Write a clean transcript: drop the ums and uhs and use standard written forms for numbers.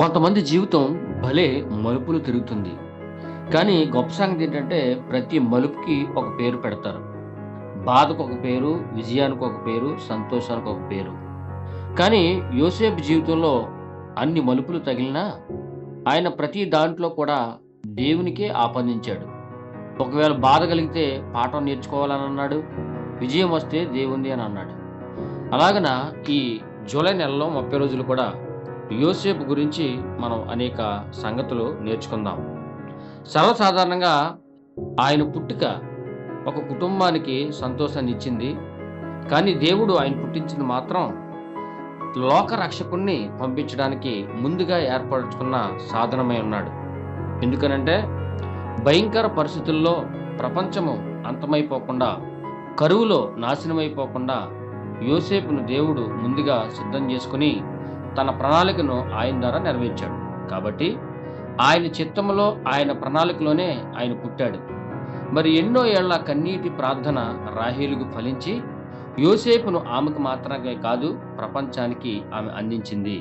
కొంతమంది జీవితం భలే మలుపులు తిరుగుతుంది. కానీ గొప్ప సంగతి ఏంటంటే ప్రతి మలుపుకి ఒక పేరు పెడతారు. బాధకు ఒక పేరు, విజయానికి ఒక పేరు, సంతోషానికి ఒక పేరు. కానీ యోసేపు జీవితంలో అన్ని మలుపులు తగిలినా ఆయన ప్రతి దాంట్లో కూడా దేవునికే ఆపాదించాడు. ఒకవేళ బాధ కలిగితే పాఠం నేర్చుకోవాలని అన్నాడు. విజయం వస్తే దేవునిది అని అన్నాడు. అలాగన ఈ జూలై నెలలో 30 రోజులు కూడా యోసేపు గురించి మనం అనేక సంగతులు నేర్చుకుందాం. సర్వసాధారణంగా ఆయన పుట్టుక ఒక కుటుంబానికి సంతోషాన్ని ఇచ్చింది. కానీ దేవుడు ఆయన పుట్టించింది మాత్రం లోక రక్షకుణ్ణి పంపించడానికి ముందుగా ఏర్పరచుకున్న సాధనమై ఉన్నాడు. ఎందుకనంటే భయంకర పరిస్థితుల్లో ప్రపంచము అంతమైపోకుండా, కరువులో నాశనమైపోకుండా యోసేపును దేవుడు ముందుగా సిద్ధం చేసుకుని తన ప్రణాళికను ఆయన ద్వారా నెరవేర్చాడు. కాబట్టి ఆయన చిత్తములో, ఆయన ప్రణాళికలోనే ఆయన పుట్టాడు. మరి ఎన్నో ఏళ్ల కన్నీటి ప్రార్థన రాహేలుకు ఫలించి యోసేపును ఆమెకు మాత్రమే కాదు ప్రపంచానికి ఆమె అందించింది.